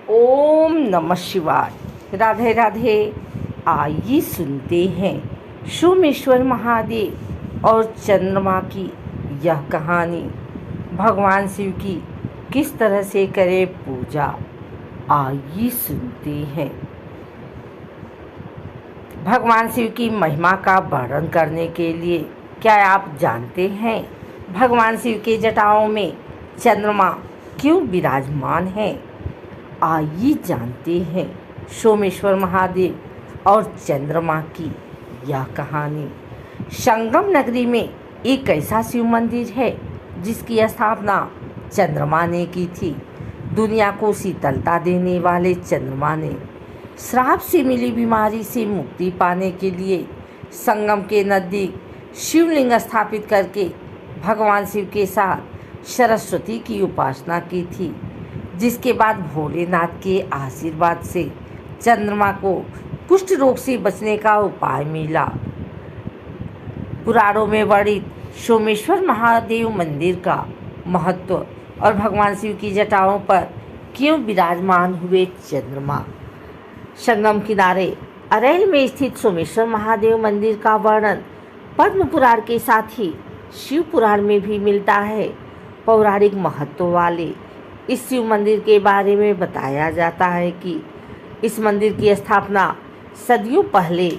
ओम नमः शिवाय। राधे राधे। आइए सुनते हैं सोमेश्वर महादेव और चंद्रमा की यह कहानी। भगवान शिव की किस तरह से करें पूजा, आइए सुनते हैं। भगवान शिव की महिमा का वर्णन करने के लिए क्या आप जानते हैं भगवान शिव के जटाओं में चंद्रमा क्यों विराजमान है? आइए जानते हैं सोमेश्वर महादेव और चंद्रमा की यह कहानी। संगम नगरी में एक ऐसा शिव मंदिर है जिसकी स्थापना चंद्रमा ने की थी। दुनिया को शीतलता देने वाले चंद्रमा ने श्राप से मिली बीमारी से मुक्ति पाने के लिए संगम के नज़दीक शिवलिंग स्थापित करके भगवान शिव के साथ सरस्वती की उपासना की थी, जिसके बाद भोलेनाथ के आशीर्वाद से चंद्रमा को कुष्ठ रोग से बचने का उपाय मिला। पुराणों में वर्णित सोमेश्वर महादेव मंदिर का महत्व और भगवान शिव की जटाओं पर क्यों विराजमान हुए चंद्रमा। संगम किनारे अरैल में स्थित सोमेश्वर महादेव मंदिर का वर्णन पद्म पुराण के साथ ही शिव पुराण में भी मिलता है। पौराणिक महत्व वाले इस शिव मंदिर के बारे में बताया जाता है कि इस मंदिर की स्थापना सदियों पहले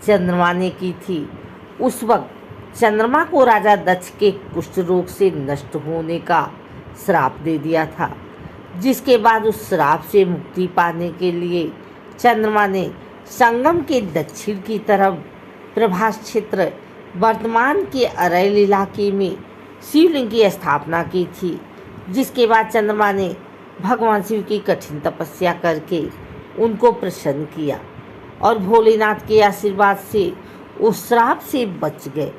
चंद्रमा ने की थी। उस वक्त चंद्रमा को राजा दक्ष के कुष्ठ रोग से नष्ट होने का श्राप दे दिया था, जिसके बाद उस श्राप से मुक्ति पाने के लिए चंद्रमा ने संगम के दक्षिण की तरफ प्रभास क्षेत्र वर्तमान के अरैल इलाके में शिवलिंग की स्थापना की थी, जिसके बाद चंद्रमा ने भगवान शिव की कठिन तपस्या करके उनको प्रसन्न किया और भोलेनाथ के आशीर्वाद से उस श्राप से बच गए।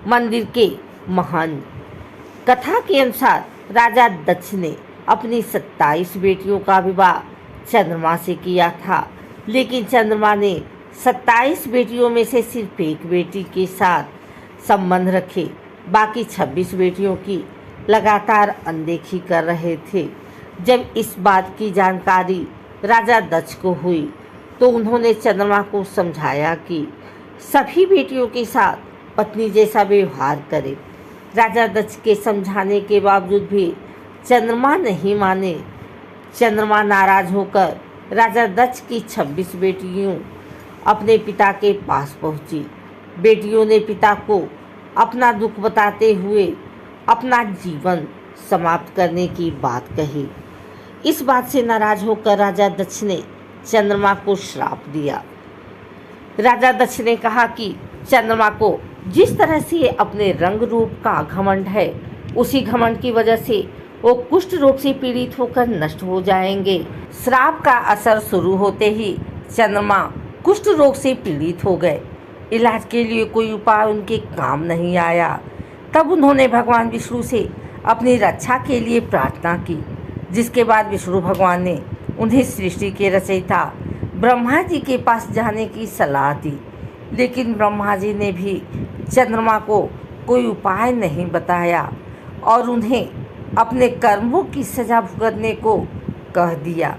मंदिर के महान कथा के अनुसार राजा दक्ष ने अपनी 27 बेटियों का विवाह चंद्रमा से किया था, लेकिन चंद्रमा ने 27 बेटियों में से सिर्फ एक बेटी के साथ संबंध रखे। बाकी 26 बेटियों की लगातार अनदेखी कर रहे थे। जब इस बात की जानकारी राजा दक्ष को हुई तो उन्होंने चंद्रमा को समझाया कि सभी बेटियों के साथ पत्नी जैसा व्यवहार करे। राजा दक्ष के समझाने के बावजूद भी चंद्रमा नहीं माने। चंद्रमा नाराज होकर राजा दक्ष की 26 बेटियों अपने पिता के पास पहुंची। बेटियों ने पिता को अपना दुख बताते हुए अपना जीवन समाप्त करने की बात कही। इस बात से नाराज होकर राजा दक्ष ने चंद्रमा को श्राप दिया। राजा दक्ष ने कहा कि चंद्रमा को जिस तरह से अपने रंग रूप का घमंड है, उसी घमंड की वजह से वो कुष्ठ रोग से पीड़ित होकर नष्ट हो जाएंगे। श्राप का असर शुरू होते ही चंद्रमा कुष्ठ रोग से पीड़ित हो गए। इलाज के लिए कोई उपाय उनके काम नहीं आया। तब उन्होंने भगवान विष्णु से अपनी रक्षा के लिए प्रार्थना की, जिसके बाद विष्णु भगवान ने उन्हें सृष्टि के रचयिता ब्रह्मा जी के पास जाने की सलाह दी। लेकिन ब्रह्मा जी ने भी चंद्रमा को कोई उपाय नहीं बताया और उन्हें अपने कर्मों की सजा भुगतने को कह दिया।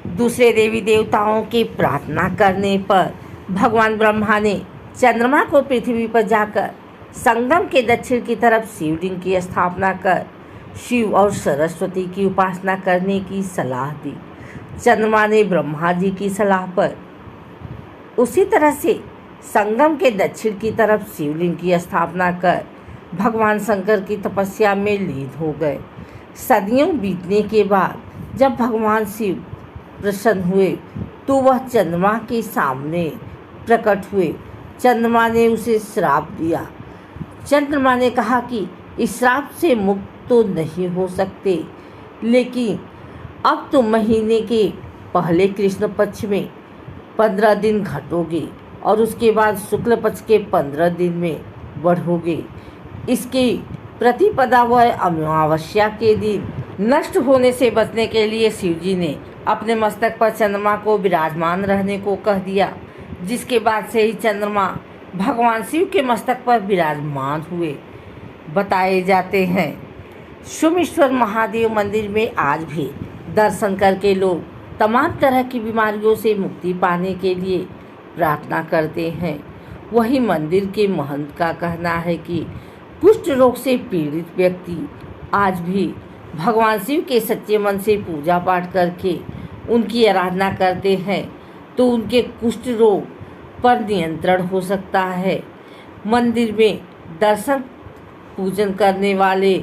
दूसरे देवी देवताओं की प्रार्थना करने पर भगवान ब्रह्मा ने चंद्रमा को पृथ्वी पर जाकर संगम के दक्षिण की तरफ शिवलिंग की स्थापना कर शिव और सरस्वती की उपासना करने की सलाह दी। चंद्रमा ने ब्रह्मा जी की सलाह पर उसी तरह से संगम के दक्षिण की तरफ शिवलिंग की स्थापना कर भगवान शंकर की तपस्या में लीन हो गए। सदियों बीतने के बाद जब भगवान शिव प्रसन्न हुए तो वह चंद्रमा के सामने प्रकट हुए। चंद्रमा ने उसे श्राप दिया। चंद्रमा ने कहा कि इस श्राप से मुक्त तो नहीं हो सकते, लेकिन अब तुम महीने के पहले कृष्ण पक्ष में 15 दिन घटोगे और उसके बाद शुक्ल पक्ष के 15 दिन में बढ़ोगे। इसकी प्रतिपदा व अमावस्या के दिन नष्ट होने से बचने के लिए शिवजी ने अपने मस्तक पर चंद्रमा को विराजमान रहने को कह दिया, जिसके बाद से ही चंद्रमा भगवान शिव के मस्तक पर विराजमान हुए बताए जाते हैं। सोमेश्वर महादेव मंदिर में आज भी दर्शन करके लोग तमाम तरह की बीमारियों से मुक्ति पाने के लिए प्रार्थना करते हैं। वहीं मंदिर के महंत का कहना है कि कुष्ठ रोग से पीड़ित व्यक्ति आज भी भगवान शिव के सच्चे मन से पूजा पाठ करके उनकी आराधना करते हैं तो उनके कुष्ठ रोग पर नियंत्रण हो सकता है। मंदिर में दर्शन पूजन करने वाले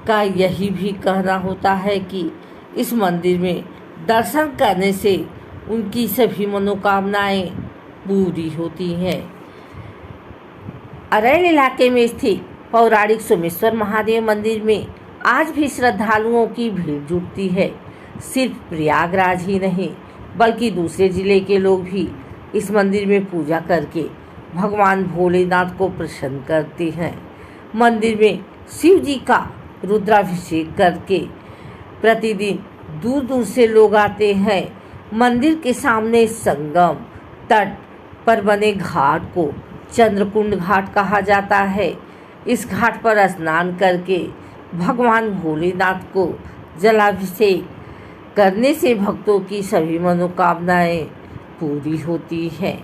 का यही भी कहना होता है कि इस मंदिर में दर्शन करने से उनकी सभी मनोकामनाएं पूरी होती हैं। अरैल इलाके में स्थित पौराणिक सोमेश्वर महादेव मंदिर में आज भी श्रद्धालुओं की भीड़ जुटती है। सिर्फ प्रयागराज ही नहीं बल्कि दूसरे जिले के लोग भी इस मंदिर में पूजा करके भगवान भोलेनाथ को प्रसन्न करते हैं। मंदिर में शिव जी का रुद्राभिषेक करके प्रतिदिन दूर दूर से लोग आते हैं। मंदिर के सामने संगम तट पर बने घाट को चंद्रकुंड घाट कहा जाता है। इस घाट पर स्नान करके भगवान भोलेनाथ को जलाभिषेक करने से भक्तों की सभी मनोकामनाएं पूरी होती हैं।